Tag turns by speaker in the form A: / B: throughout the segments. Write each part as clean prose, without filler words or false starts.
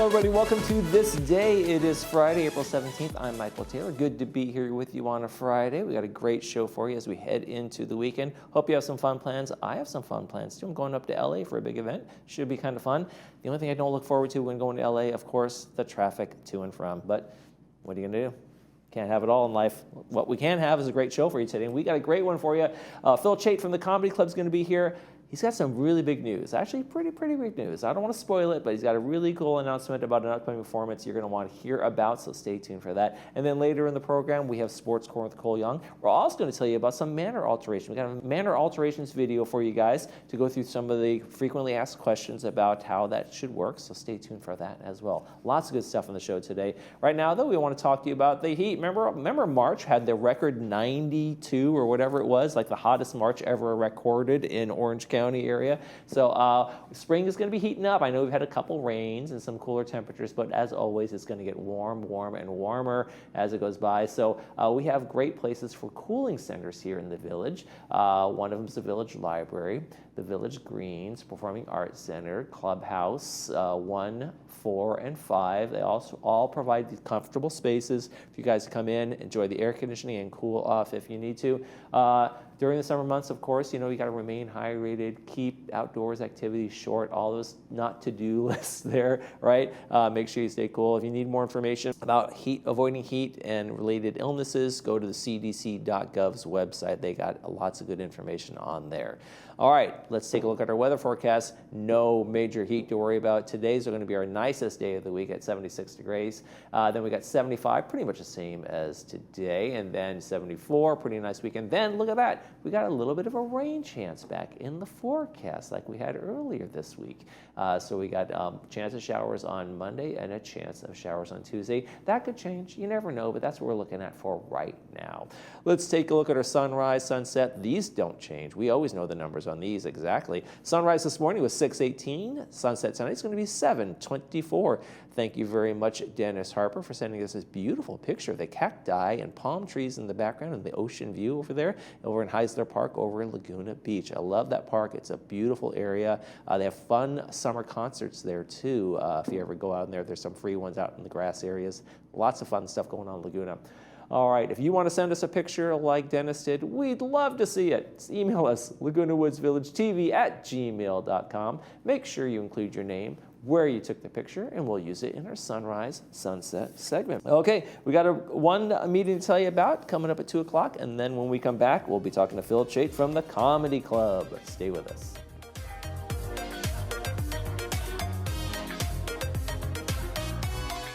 A: Hello, everybody. Welcome to This Day. It is Friday, April 17th. I'm Michael Taylor. Good to be here with you on a Friday. We got a great show for you as we head into the weekend. Hope you have some fun plans. I have some fun plans too. I'm going up to LA for a big event. Should be kind of fun. The only thing I don't look forward to when going to LA, of course, the traffic to and from. But what are you going to do? Can't have it all in life. What we can have is a great show for you today. And we got a great one for you. Phil Chait from the Comedy Club is going to be here. He's got some really big news, actually pretty big news. I don't want to spoil it, but he's got a really cool announcement about an upcoming performance you're going to want to hear about, so stay tuned for that. And then later in the program, we have Sports Corner with Cole Young. We're also going to tell you about some manor alteration. We got a manor alterations video for you guys to go through some of the frequently asked questions about how that should work, so stay tuned for that as well. Lots of good stuff on the show today. Right now, though, we want to talk to you about the heat. Remember March had the record 92 or whatever it was, like the hottest March ever recorded in Orange County area. So spring is going to be heating up. I know we've had a couple rains and some cooler temperatures, but as always, it's going to get warm and warmer as it goes by. So we have great places for cooling centers here in the village. One of them is the Village Library, the Village Greens, Performing Arts Center, Clubhouse 1, 4, and 5. They also all provide these comfortable spaces for you guys to come in, enjoy the air conditioning, and cool off if you need to. During the summer months, of course, you got to remain hydrated, keep outdoors activities short, all those not-to-do lists there, right? Make sure you stay cool. If you need more information about avoiding heat and related illnesses, go to the cdc.gov's website. They got lots of good information on there. All right, let's take a look at our weather forecast. No major heat to worry about. Today's going to be our nicest day of the week at 76 degrees. Then we got 75, pretty much the same as today. And then 74, pretty nice weekend. Then look at that. We got a little bit of a rain chance back in the forecast like we had earlier this week. So we got chance of showers on Monday and a chance of showers on Tuesday. That could change. You never know, but that's what we're looking at for right now. Let's take a look at our sunrise, sunset. These don't change. We always know the numbers on these exactly. Sunrise this morning was 6:18. Sunset tonight is going to be 7:24. Thank you very much, Dennis Harper, for sending us this beautiful picture of the cacti and palm trees in the background and the ocean view over there, over in Heisler Park, over in Laguna Beach. I love that park. It's a beautiful area. They have fun summer concerts there, too. If you ever go out in there, there's some free ones out in the grass areas. Lots of fun stuff going on in Laguna. All right, if you want to send us a picture like Dennis did, we'd love to see it. Just email us, lagunawoodsvillagetv@gmail.com. Make sure you include your name, where you took the picture, and we'll use it in our sunrise sunset segment. Okay, we got one meeting to tell you about coming up at 2 o'clock, and then when we come back, we'll be talking to Phil Chait from the Comedy Club. Stay with us.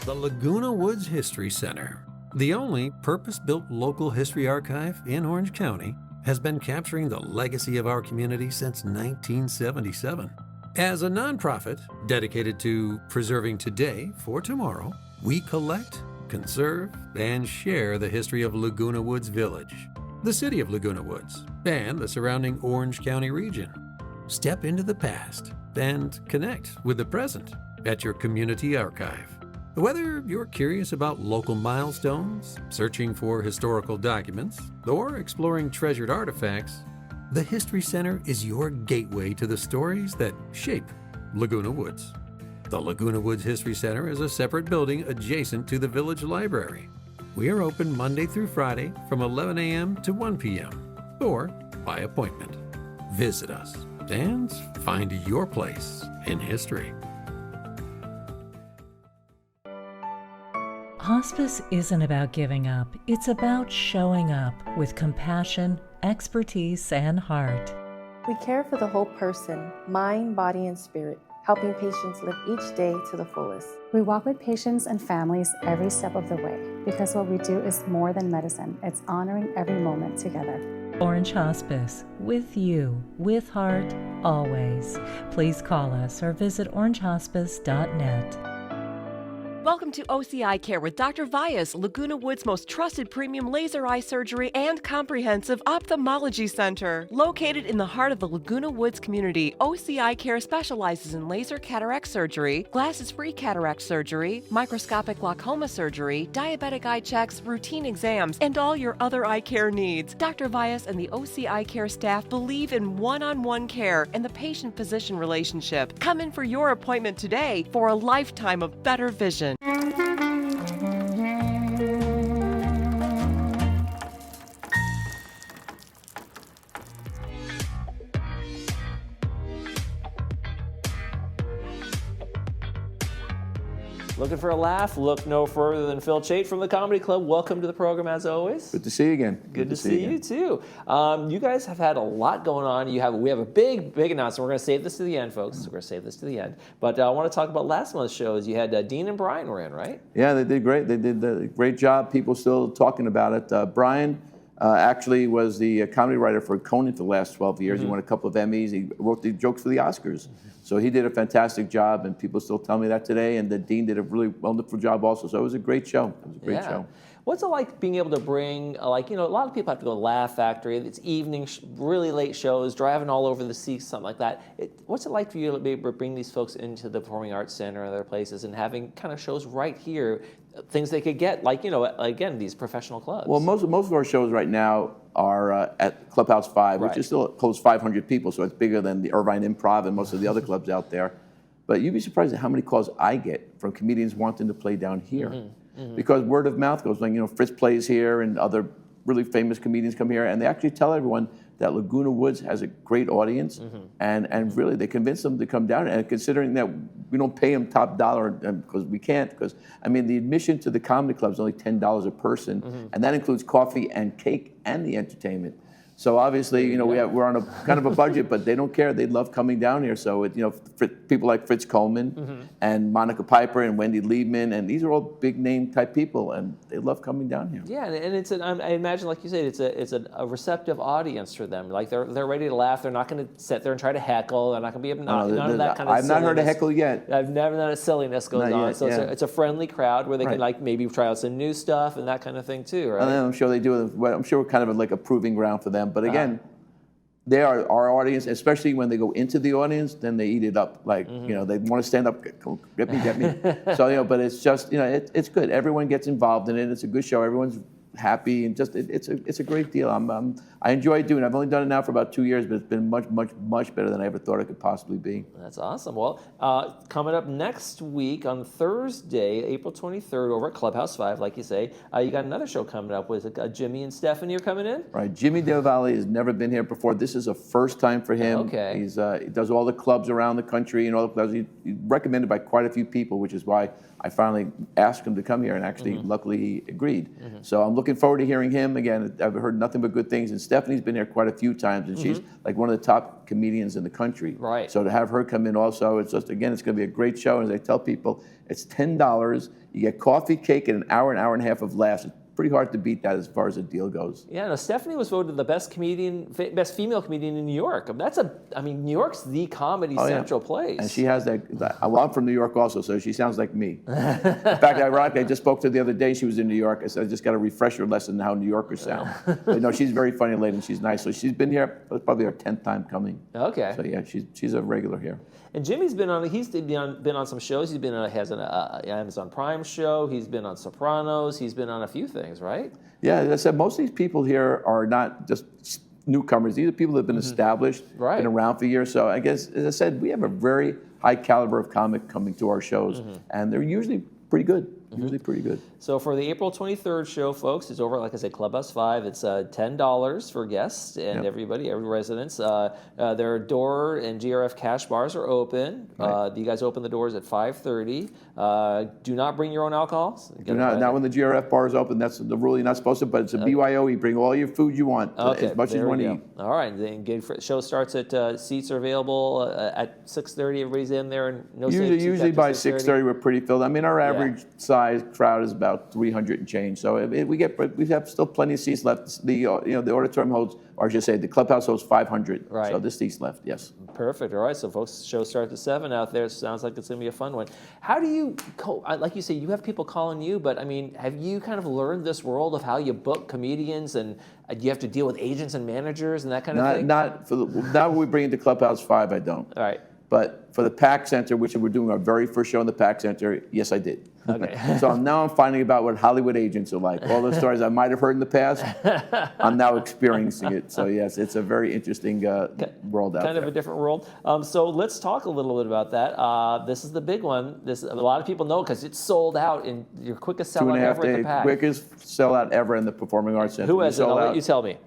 B: The Laguna Woods History Center, the only purpose-built local history archive in Orange County, has been capturing the legacy of our community since 1977. As a nonprofit dedicated to preserving today for tomorrow, we collect, conserve, and share the history of Laguna Woods Village, the city of Laguna Woods, and the surrounding Orange County region. Step into the past and connect with the present at your community archive. Whether you're curious about local milestones, searching for historical documents, or exploring treasured artifacts, the History Center is your gateway to the stories that shape Laguna Woods. The Laguna Woods History Center is a separate building adjacent to the Village Library. We are open Monday through Friday from 11 a.m. to 1 p.m. or by appointment. Visit us and find your place in history.
C: Hospice isn't about giving up. It's about showing up with compassion, expertise, and heart.
D: We care for the whole person, mind, body, and spirit, helping patients live each day to the fullest.
E: We walk with patients and families every step of the way because what we do is more than medicine. It's honoring every moment together.
C: Orange Hospice, with you, with heart, always. Please call us or visit orangehospice.net.
F: Welcome to OCI Care with Dr. Vyas, Laguna Woods' most trusted premium laser eye surgery and comprehensive ophthalmology center. Located in the heart of the Laguna Woods community, OCI Care specializes in laser cataract surgery, glasses-free cataract surgery, microscopic glaucoma surgery, diabetic eye checks, routine exams, and all your other eye care needs. Dr. Vyas and the OCI Care staff believe in one-on-one care and the patient-physician relationship. Come in for your appointment today for a lifetime of better vision.
A: Looking for a laugh? Look no further than Phil Chait from the Comedy Club. Welcome to the program as always.
G: Good to see you again.
A: Good to see you too. You guys have had a lot going on. We have a big announcement. We're going to save this to the end, folks. We're going to save this to the end. But I want to talk about last month's shows. You had Dean and Brian were in, right?
G: Yeah, they did great. They did a great job. People still talking about it. Brian actually was the comedy writer for Conan for the last 12 years. He won a couple of Emmys. He wrote the jokes for the Oscars. So he did a fantastic job, and people still tell me that today. And the Dean did a really wonderful job also. So it was a great show. It was a great show.
A: What's it like being able to bring, a lot of people have to go to Laugh Factory. It's evening, really late shows, driving all over the sea, something like that. What's it like for you to be able to bring these folks into the Performing Arts Center and other places and having kind of shows right here, things they could get, again, these professional clubs?
G: Well, most of our shows right now are at Clubhouse 5, which is still close 500 people, so it's bigger than the Irvine Improv and most of the other clubs out there. But you'd be surprised at how many calls I get from comedians wanting to play down here. Because word of mouth goes, Fritz plays here and other really famous comedians come here, and they actually tell everyone that Laguna Woods has a great audience, and really they convince them to come down. And considering that we don't pay them top dollar because we can't, because the admission to the comedy club is only $10 a person, and that includes coffee and cake and the entertainment. So obviously, we're on a kind of a budget, but they don't care. They love coming down here. So, people like Fritz Coleman and Monica Piper and Wendy Liebman, and these are all big name type people, and they love coming down here.
A: Yeah, and it's I imagine, like you said, it's a receptive audience for them. Like they're ready to laugh. They're not going to sit there and try to heckle. They're not going to be none of that kind of.
G: I've not heard a heckle yet.
A: I've never known a silliness goes on. So it's a friendly crowd where they can maybe try out some new stuff and that kind of thing too, right?
G: And then I'm sure they do. I'm sure we're kind of like a proving ground for them. But again, they are our audience, especially when they go into the audience, then they eat it up. Like, they want to stand up, get me. So, but it's just, it's good. Everyone gets involved in it. It's a good show. Everyone's happy, and just it's a great deal. I enjoy doing it. I've only done it now for about 2 years, but it's been much better than I ever thought it could possibly be.
A: That's awesome. Well, coming up next week on Thursday, April 23rd, over at Clubhouse 5, like you say, you got another show coming up with Jimmy and Stephanie are coming in.
G: Right. Jimmy Del Valle has never been here before. This is a first time for him.
A: Okay.
G: He does all the clubs around the country and all the clubs. He's recommended by quite a few people, which is why I finally asked him to come here, and actually, luckily, he agreed. So I'm looking forward to hearing him. Again, I've heard nothing but good things, and Stephanie's been here quite a few times, and she's like one of the top comedians in the country.
A: Right.
G: So to have her come in also, it's just, again, it's going to be a great show. And as I tell people, it's $10. You get coffee, cake, and an hour and a half of laughs. It's pretty hard to beat that as far as the deal goes.
A: Yeah, no, Stephanie was voted the best female comedian in New York. New York's the comedy central place.
G: And she has that. Well, I'm from New York also, so she sounds like me. In fact, ironically, I just spoke to her the other day. She was in New York. I said, I just got a refresher lesson on how New Yorkers sound. But no, she's a very funny lady, and she's nice. So she's been here. It's probably her 10th time coming.
A: Okay.
G: So yeah, she's a regular here.
A: And Jimmy's been on some shows. He has an Amazon Prime show. He's been on Sopranos. He's been on a few things, right?
G: Yeah, as I said, most of these people here are not just newcomers. These are people that have been established, been around for years. So I guess, as I said, we have a very high caliber of comic coming to our shows, and they're usually pretty good. Usually pretty good.
A: So for the April 23rd show, folks, it's over, like I said, Clubhouse 5. It's $10 for guests and every residents. Their door and GRF cash bars are open. Right. You guys open the doors at 5:30. Do not bring your own alcohol.
G: Not when the GRF bar is open. That's the rule. You're not supposed to, but it's a BYO. You bring all your food you want, as much as you want to eat.
A: All right. The show starts at, seats are available at 6:30. Everybody's in there. And no
G: usually by 6:30 we're pretty filled. Our average size size. Crowd is about 300 and change. So we have still plenty of seats left. The the auditorium holds, or I should say, the clubhouse holds 500.
A: Right.
G: So there's seats left. Yes.
A: Perfect. All right. So folks, show starts at 7 out there. Sounds like it's going to be a fun one. How do you, like you say, you have people calling you, but I mean, have you kind of learned this world of how you book comedians, and do you have to deal with agents and managers and that kind of thing?
G: Now we bring into Clubhouse 5, I don't.
A: All right.
G: But for the PAC Center, which we're doing our very first show in the PAC Center, yes, I did.
A: Okay.
G: So now I'm finding out what Hollywood agents are like. All the stories I might have heard in the past, I'm now experiencing it. So yes, it's a very interesting world out there.
A: Kind of a different world. So let's talk a little bit about that. This is the big one. A lot of people know because it's sold out in your quickest sellout ever at the PAC.
G: Quickest sellout ever in the Performing Arts Center.
A: Who has it? I'll let you tell me.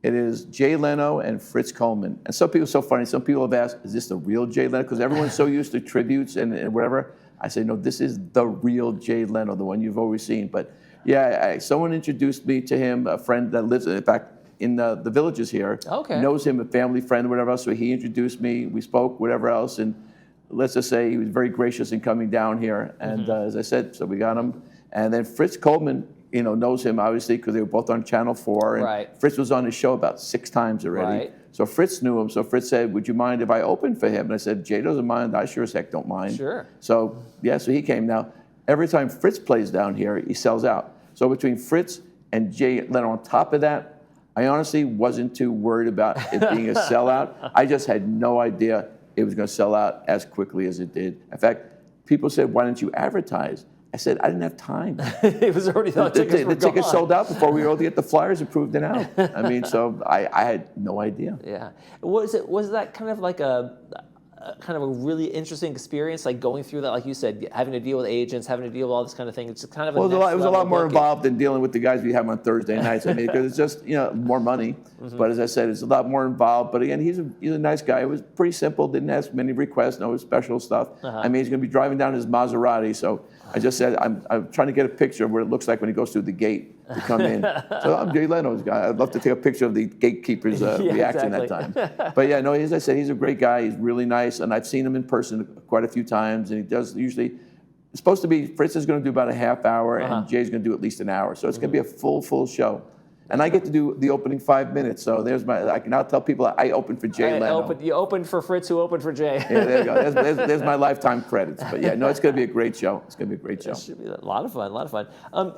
G: It is Jay Leno and Fritz Coleman. And some people are so funny. Some people have asked, is this the real Jay Leno? Because everyone's so used to tributes and whatever. I say, no, this is the real Jay Leno, the one you've always seen. But yeah, someone introduced me to him, a friend that lives, in fact, in the villages here.
A: Okay.
G: Knows him, a family friend, whatever else. So he introduced me. We spoke, whatever else. And let's just say he was very gracious in coming down here. And as I said, so we got him. And then Fritz Coleman, knows him obviously because they were both on Channel 4. And
A: right.
G: Fritz was on his show about 6 times already.
A: Right.
G: So Fritz knew him. So Fritz said, would you mind if I opened for him? And I said, Jay doesn't mind. I sure as heck don't mind.
A: Sure.
G: So yeah, so he came. Now, every time Fritz plays down here, he sells out. So between Fritz and Jay Leno on top of that, I honestly wasn't too worried about it being a sellout. I just had no idea it was going to sell out as quickly as it did. In fact, people said, why didn't you advertise? I said, I didn't have time.
A: It was already the
G: tickets sold out before we were able to get the flyers approved and out. I mean, so I had no idea.
A: Yeah. Was that kind of like a really interesting experience, like going through that, like you said, having to deal with agents, having to deal with all this kind of thing? It's kind of it was a lot
G: more involved than dealing with the guys we have on Thursday nights. I mean, because it's just more money. But as I said, it's a lot more involved. But again, he's a nice guy. It was pretty simple. Didn't ask many requests. No special stuff. I mean, he's going to be driving down his Maserati. So I just said I'm trying to get a picture of what it looks like when he goes through the gate to come in. So I'm Jay Leno's guy. I'd love to take a picture of the gatekeeper's reaction that time. But yeah, no, as I said, he's a great guy. He's really nice, and I've seen him in person quite a few times. And he does usually. It's supposed to be Fritz is going to do about a half hour, and Jay's going to do at least an hour. So it's going to be a full show. And I get to do the opening 5 minutes. So I can now tell people I opened for Jay Leno.
A: You opened for Fritz, who opened for Jay.
G: Yeah, there you go. There's my lifetime credits. But yeah, no, it's going to be a great show. It's going to be a great show.
A: It should be a lot of fun.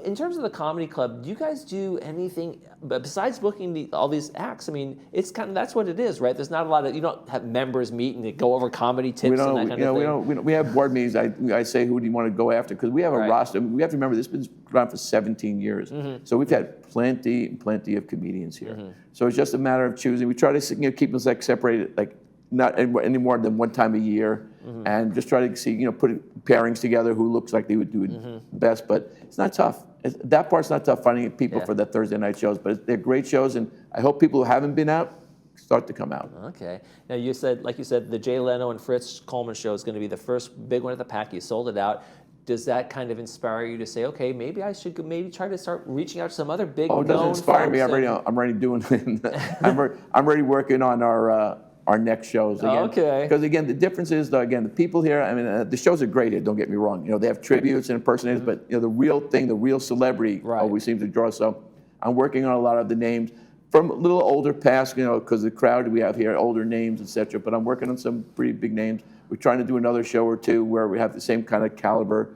A: In terms of the comedy club, do you guys do anything besides booking all these acts? I mean, it's kind of that's what it is, right? There's not a lot of you don't have members meet and go over comedy tips and that kind of thing.
G: We have board meetings. I say who do you want to go after because we have a roster. I mean, we have to remember this has been around for 17 years, so we've had plenty of comedians here. So it's just a matter of choosing. We try to keep them separated, like not any more than one time a year, and just try to see put pairings together who looks like they would do it best. But it's not tough. That part's not tough finding people for the Thursday night shows. But they're great shows, and I hope people who haven't been out start to come out.
A: Okay. Now you said, the Jay Leno and Fritz Coleman show is going to be the first big one at the PAC. You sold it out. Does that kind of inspire you to say, okay, maybe I should try to start reaching out to some other big known folks?
G: Oh, it doesn't inspire me. I'm already doing it. I'm already working on our next shows again. Okay. Because again, the difference is, the people here. I mean, the shows are great here. Don't get me wrong. They have tributes and impersonators, but the real thing, the real celebrity, always seems to draw. So I'm working on a lot of the names from a little older past, because the crowd we have here, older names, etc. But I'm working on some pretty big names. We're trying to do another show or two where we have the same kind of caliber,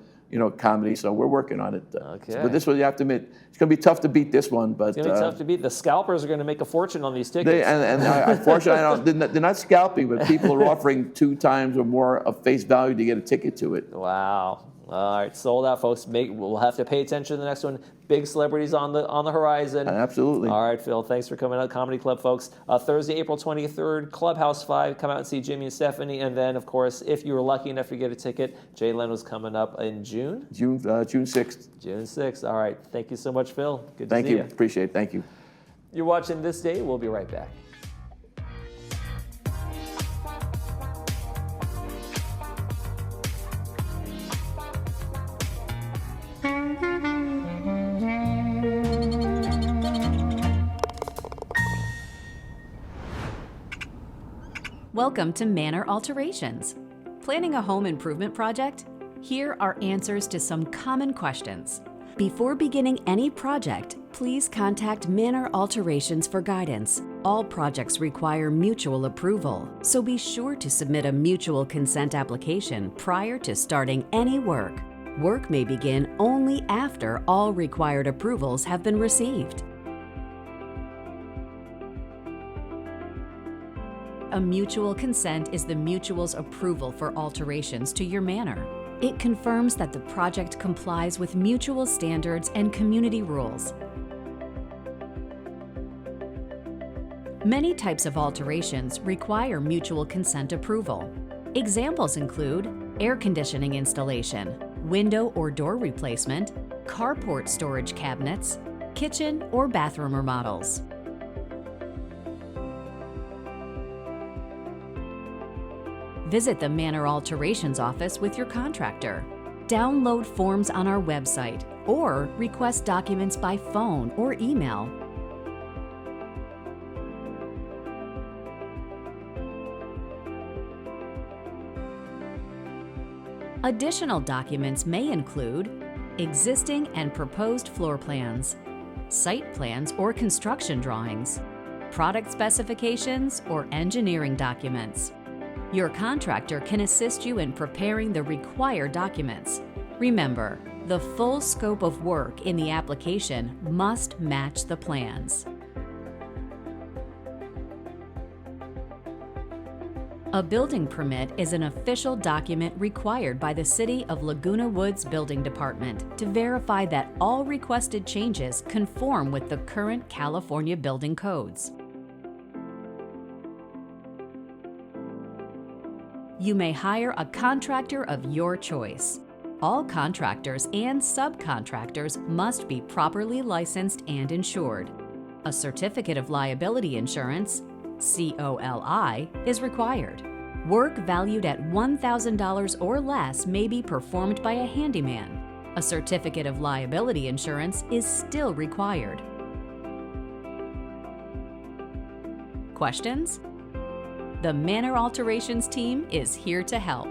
G: comedy. So we're working on it. Okay. But this one, you have to admit, it's going to be tough to beat this one. But
A: it's going to be tough to beat. The scalpers are going to make a fortune on these tickets.
G: Unfortunately, they're not scalping, but people are offering 2 times or more of face value to get a ticket to it.
A: Wow. All right, sold out, folks. We'll have to pay attention to the next one. Big celebrities on the horizon.
G: Absolutely.
A: All right, Phil. Thanks for coming out, Comedy Club, folks. Thursday, April 23rd, Clubhouse 5. Come out and see Jimmy and Stephanie. And then, of course, if you were lucky enough to get a ticket, Jay Leno's coming up in June.
G: June 6th.
A: June 6th. All right. Thank you so much, Phil. Good to see you.
G: Thank you. Appreciate it. Thank you.
A: You're watching This Day. We'll be right back.
H: Welcome to Manor Alterations. Planning a home improvement project? Here are answers to some common questions. Before beginning any project, please contact Manor Alterations for guidance. All projects require mutual approval, so be sure to submit a mutual consent application prior to starting any work. Work may begin only after all required approvals have been received. A mutual consent is the mutual's approval for alterations to your manor. It confirms that the project complies with mutual standards and community rules. Many types of alterations require mutual consent approval. Examples include air conditioning installation, window or door replacement, carport storage cabinets, kitchen or bathroom remodels. Visit the Manor Alterations office with your contractor. Download forms on our website or request documents by phone or email. Additional documents may include existing and proposed floor plans, site plans or construction drawings, product specifications or engineering documents. Your contractor can assist you in preparing the required documents. Remember, the full scope of work in the application must match the plans. A building permit is an official document required by the City of Laguna Woods Building Department to verify that all requested changes conform with the current California building codes. You may hire a contractor of your choice. All contractors and subcontractors must be properly licensed and insured. A certificate of liability insurance, COLI, is required. Work valued at $1,000 or less may be performed by a handyman. A certificate of liability insurance is still required. Questions? The Manor Alterations team is here to help.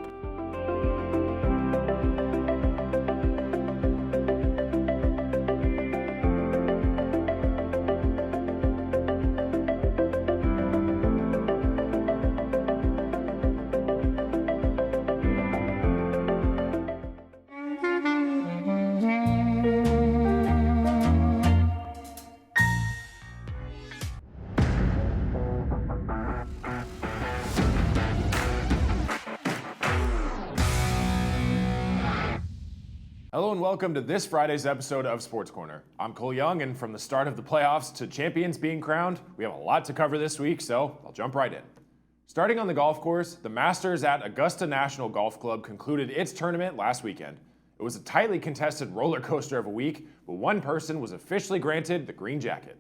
I: Hello and welcome to this Friday's episode of Sports Corner. I'm Cole Young, and from the start of the playoffs to champions being crowned, we have a lot to cover this week, so I'll jump right in. Starting on the golf course, the Masters at Augusta National Golf Club concluded its tournament last weekend. It was a tightly contested roller coaster of a week, but one person was officially granted the green jacket.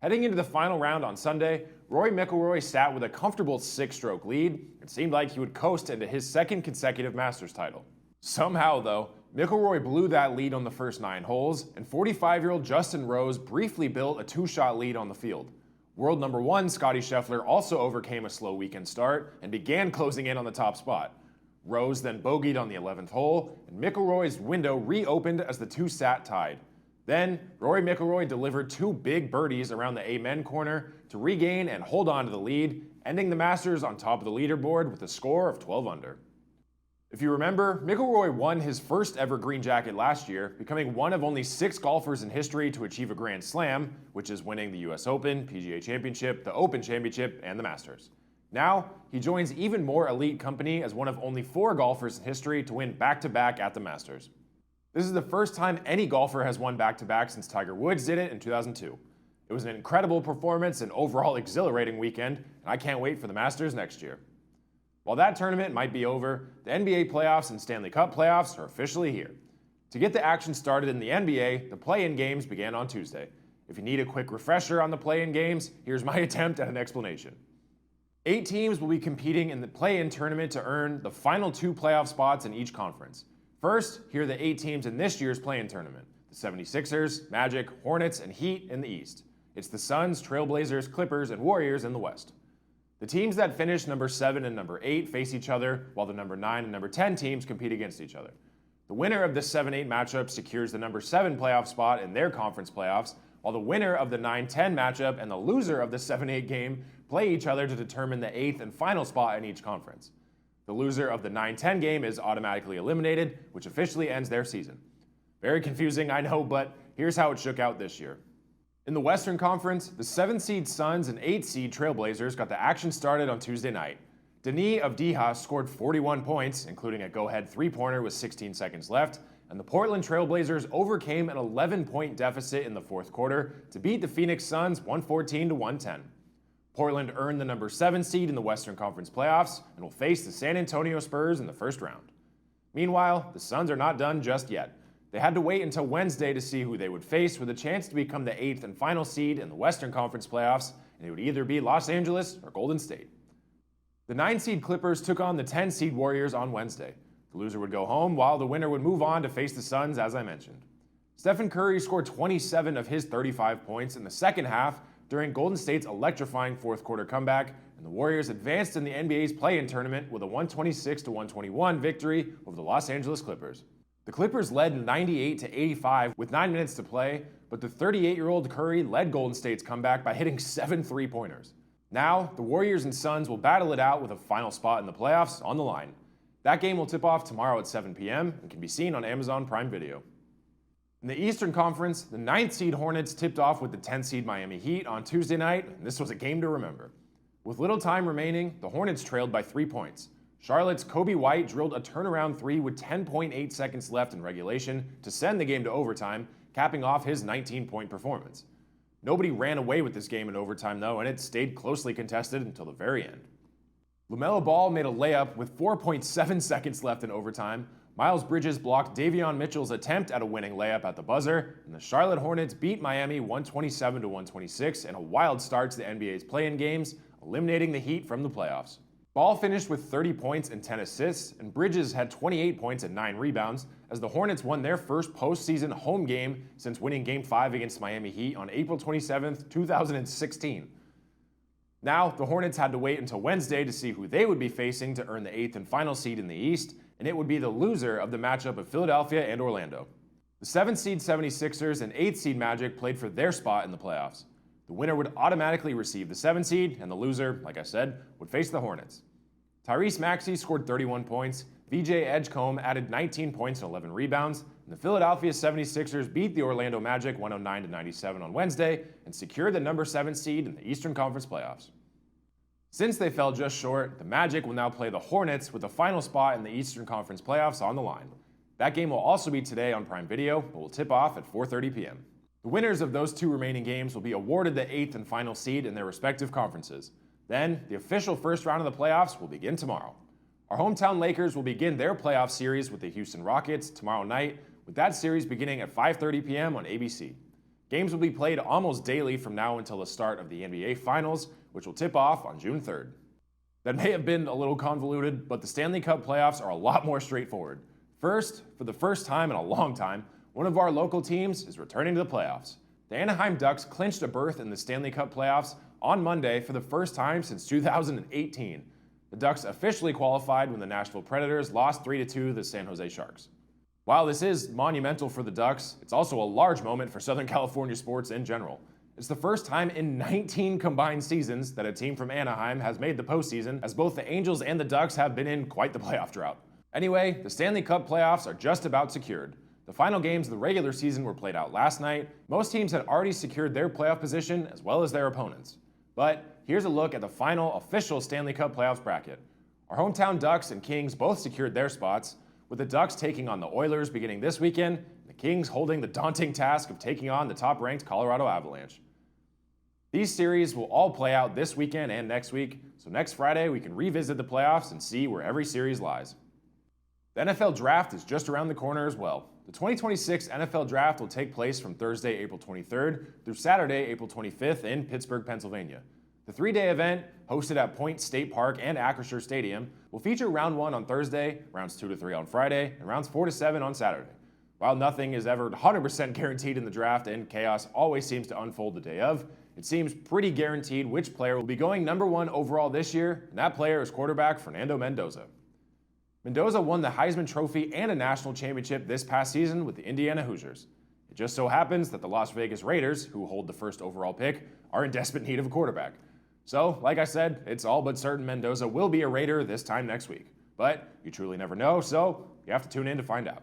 I: Heading into the final round on Sunday, Rory McIlroy sat with a comfortable 6-stroke lead and seemed like he would coast into his second consecutive Masters title. Somehow, though, McIlroy blew that lead on the first 9 holes, and 45-year-old Justin Rose briefly built a 2-shot lead on the field. World number 1 Scottie Scheffler also overcame a slow weekend start and began closing in on the top spot. Rose then bogeyed on the 11th hole, and McIlroy's window reopened as the two sat tied. Then, Rory McIlroy delivered 2 big birdies around the amen corner to regain and hold on to the lead, ending the Masters on top of the leaderboard with a score of 12 under. If you remember, McIlroy won his first ever green jacket last year, becoming one of only 6 golfers in history to achieve a Grand Slam, which is winning the US Open, PGA Championship, the Open Championship, and the Masters. Now, he joins even more elite company as one of only 4 golfers in history to win back-to-back at the Masters. This is the first time any golfer has won back-to-back since Tiger Woods did it in 2002. It was an incredible performance and overall exhilarating weekend, and I can't wait for the Masters next year. While that tournament might be over, the NBA playoffs and Stanley Cup playoffs are officially here. To get the action started in the NBA, the play-in games began on Tuesday. If you need a quick refresher on the play-in games, here's my attempt at an explanation. 8 teams will be competing in the play-in tournament to earn the final 2 playoff spots in each conference. First, here are the 8 teams in this year's play-in tournament: the 76ers, Magic, Hornets, and Heat in the East. It's the Suns, Trailblazers, Clippers, and Warriors in the West. The teams that finish number 7 and number 8 face each other, while the number 9 and number 10 teams compete against each other. The winner of this 7-8 matchup secures the number 7 playoff spot in their conference playoffs, while the winner of the 9-10 matchup and the loser of the 7-8 game play each other to determine the 8th and final spot in each conference. The loser of the 9-10 game is automatically eliminated, which officially ends their season. Very confusing, I know, but here's how it shook out this year. In the Western Conference, the 7-seed Suns and 8-seed Trailblazers got the action started on Tuesday night. Denis Avdija scored 41 points, including a go-ahead three-pointer with 16 seconds left, and the Portland Trailblazers overcame an 11-point deficit in the fourth quarter to beat the Phoenix Suns 114-110. Portland earned the number 7 seed in the Western Conference playoffs and will face the San Antonio Spurs in the first round. Meanwhile, the Suns are not done just yet. They had to wait until Wednesday to see who they would face with a chance to become the 8th and final seed in the Western Conference playoffs, and it would either be Los Angeles or Golden State. The 9-seed Clippers took on the 10-seed Warriors on Wednesday. The loser would go home, while the winner would move on to face the Suns, as I mentioned. Stephen Curry scored 27 of his 35 points in the second half during Golden State's electrifying fourth-quarter comeback, and the Warriors advanced in the NBA's play-in tournament with a 126-121 victory over the Los Angeles Clippers. The Clippers led 98-85 with 9 minutes to play, but the 38-year-old Curry led Golden State's comeback by hitting 7 three-pointers. Now, the Warriors and Suns will battle it out with a final spot in the playoffs on the line. That game will tip off tomorrow at 7 p.m. and can be seen on Amazon Prime Video. In the Eastern Conference, the 9th seed Hornets tipped off with the 10th seed Miami Heat on Tuesday night, and this was a game to remember. With little time remaining, the Hornets trailed by 3 points. Charlotte's Kobe White drilled a turnaround three with 10.8 seconds left in regulation to send the game to overtime, capping off his 19-point performance. Nobody ran away with this game in overtime, though, and it stayed closely contested until the very end. LaMelo Ball made a layup with 4.7 seconds left in overtime. Miles Bridges blocked Davion Mitchell's attempt at a winning layup at the buzzer, and the Charlotte Hornets beat Miami 127-126 in a wild start to the NBA's play-in games, eliminating the Heat from the playoffs. Ball finished with 30 points and 10 assists, and Bridges had 28 points and 9 rebounds as the Hornets won their first postseason home game since winning Game 5 against Miami Heat on April 27, 2016. Now, the Hornets had to wait until Wednesday to see who they would be facing to earn the 8th and final seed in the East, and it would be the loser of the matchup of Philadelphia and Orlando. The 7th seed 76ers and 8th seed Magic played for their spot in the playoffs. The winner would automatically receive the 7th seed, and the loser, like I said, would face the Hornets. Tyrese Maxey scored 31 points, VJ Edgecombe added 19 points and 11 rebounds, and the Philadelphia 76ers beat the Orlando Magic 109-97 on Wednesday and secured the number 7 seed in the Eastern Conference playoffs. Since they fell just short, the Magic will now play the Hornets with the final spot in the Eastern Conference playoffs on the line. That game will also be today on Prime Video, but will tip off at 4:30 p.m. The winners of those 2 remaining games will be awarded the 8th and final seed in their respective conferences. Then, the official first round of the playoffs will begin tomorrow. Our hometown Lakers will begin their playoff series with the Houston Rockets tomorrow night, with that series beginning at 5:30 p.m. on ABC. Games will be played almost daily from now until the start of the NBA Finals, which will tip off on June 3rd. That may have been a little convoluted, but the Stanley Cup playoffs are a lot more straightforward. First, for the first time in a long time, one of our local teams is returning to the playoffs. The Anaheim Ducks clinched a berth in the Stanley Cup playoffs on Monday for the first time since 2018. The Ducks officially qualified when the Nashville Predators lost 3-2 to the San Jose Sharks. While this is monumental for the Ducks, it's also a large moment for Southern California sports in general. It's the first time in 19 combined seasons that a team from Anaheim has made the postseason, as both the Angels and the Ducks have been in quite the playoff drought. Anyway, the Stanley Cup playoffs are just about secured. The final games of the regular season were played out last night. Most teams had already secured their playoff position as well as their opponents. But here's a look at the final official Stanley Cup playoffs bracket. Our hometown Ducks and Kings both secured their spots, with the Ducks taking on the Oilers beginning this weekend, and the Kings holding the daunting task of taking on the top-ranked Colorado Avalanche. These series will all play out this weekend and next week, so next Friday we can revisit the playoffs and see where every series lies. The NFL Draft is just around the corner as well. The 2026 NFL Draft will take place from Thursday, April 23rd through Saturday, April 25th in Pittsburgh, Pennsylvania. The 3-day event, hosted at Point State Park and Acrisure Stadium, will feature Round 1 on Thursday, Rounds 2 to 3 on Friday, and Rounds 4 to 7 on Saturday. While nothing is ever 100% guaranteed in the draft and chaos always seems to unfold the day of, it seems pretty guaranteed which player will be going number 1 overall this year, and that player is quarterback Fernando Mendoza. Mendoza won the Heisman Trophy and a national championship this past season with the Indiana Hoosiers. It just so happens that the Las Vegas Raiders, who hold the first overall pick, are in desperate need of a quarterback. So, like I said, it's all but certain Mendoza will be a Raider this time next week. But you truly never know, so you have to tune in to find out.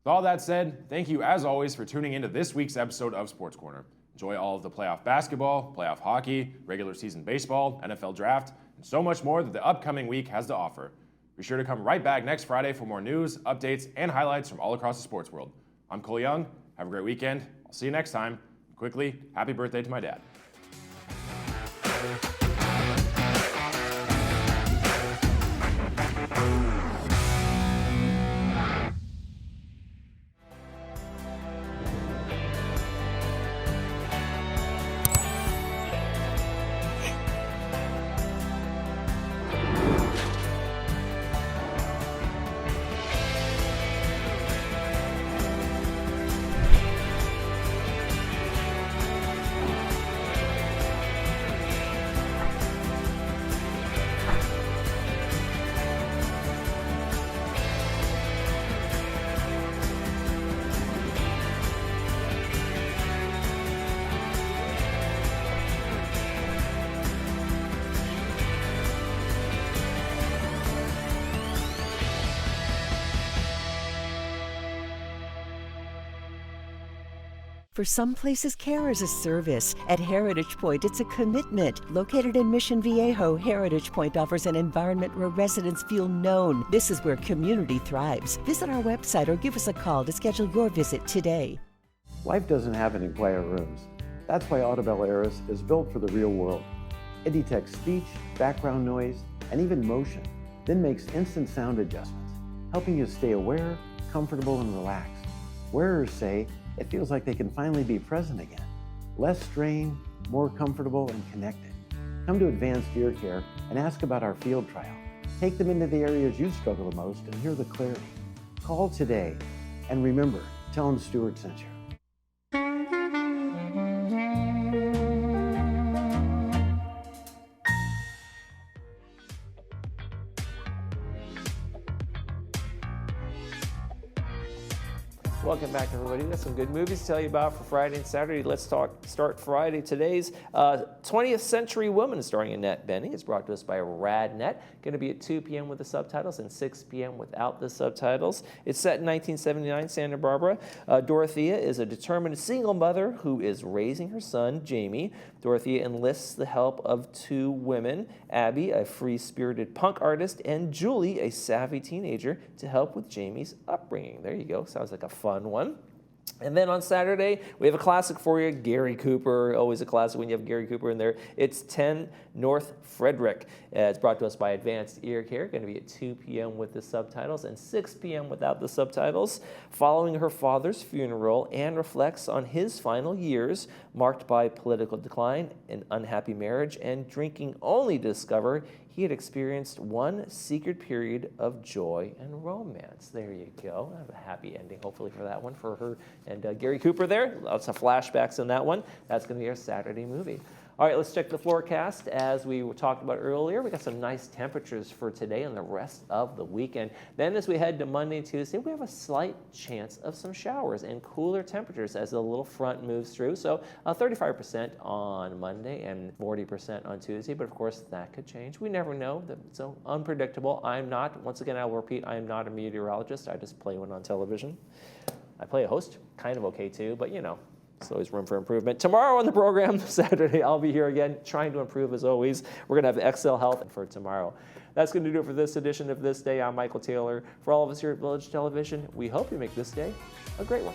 I: With all that said, thank you as always for tuning into this week's episode of Sports Corner. Enjoy all of the playoff basketball, playoff hockey, regular season baseball, NFL draft, and so much more that the upcoming week has to offer. Be sure to come right back next Friday for more news, updates, and highlights from all across the sports world. I'm Cole Young. Have a great weekend. I'll see you next time. Quickly, happy birthday to my dad.
J: For some places, care is a service. At Heritage Point, it's a commitment. Located in Mission Viejo, Heritage Point offers an environment where residents feel known. This is where community thrives. Visit our website or give us a call to schedule your visit today.
K: Life doesn't have any quiet rooms. That's why Audibel Aris is built for the real world. It detects speech, background noise, and even motion, then makes instant sound adjustments, helping you stay aware, comfortable, and relaxed. Wearers say it feels like they can finally be present again. Less strain, more comfortable, and connected. Come to Advanced Ear Care and ask about our field trial. Take them into the areas you struggle the most and hear the clarity. Call today, and remember, tell them Stuart sent you.
A: Welcome back, everybody. We've got some good movies to tell you about for Friday and Saturday. Let's start Friday. Today's 20th Century Woman, starring Annette Bening, is brought to us by RadNet. Going to be at 2 p.m. with the subtitles and 6 p.m. without the subtitles. It's set in 1979, Santa Barbara. Dorothea is a determined single mother who is raising her son, Jamie. Dorothea enlists the help of two women, Abby, a free-spirited punk artist, and Julie, a savvy teenager, to help with Jamie's upbringing. There you go. Sounds like a fun one. And then on Saturday, we have a classic for you, Gary Cooper. Always a classic when you have Gary Cooper in there. It's 10 North Frederick. It's brought to us by Advanced Ear Care. Going to be at 2 p.m. with the subtitles and 6 p.m. without the subtitles. Following her father's funeral, Anne reflects on his final years, marked by political decline, an unhappy marriage, and drinking only to discover he had experienced one secret period of joy and romance. There you go. I have a happy ending, hopefully, for that one, for her and Gary Cooper there. Lots of flashbacks in that one. That's going to be our Saturday movie. All right, let's check the forecast. As we talked about earlier, we got some nice temperatures for today and the rest of the weekend. Then as we head to Monday and Tuesday, we have a slight chance of some showers and cooler temperatures as the little front moves through. So 35% on Monday and 40% on Tuesday. But of course, that could change. We never know. It's so unpredictable. I'm not, once again, I will repeat, I am not a meteorologist. I just play one on television. I play a host, kind of okay too, but you know, there's always room for improvement. Tomorrow on the program, Saturday, I'll be here again, trying to improve as always. We're going to have XL Health for tomorrow. That's going to do it for this edition of This Day. I'm Michael Taylor. For all of us here at Village Television, we hope you make this day a great one.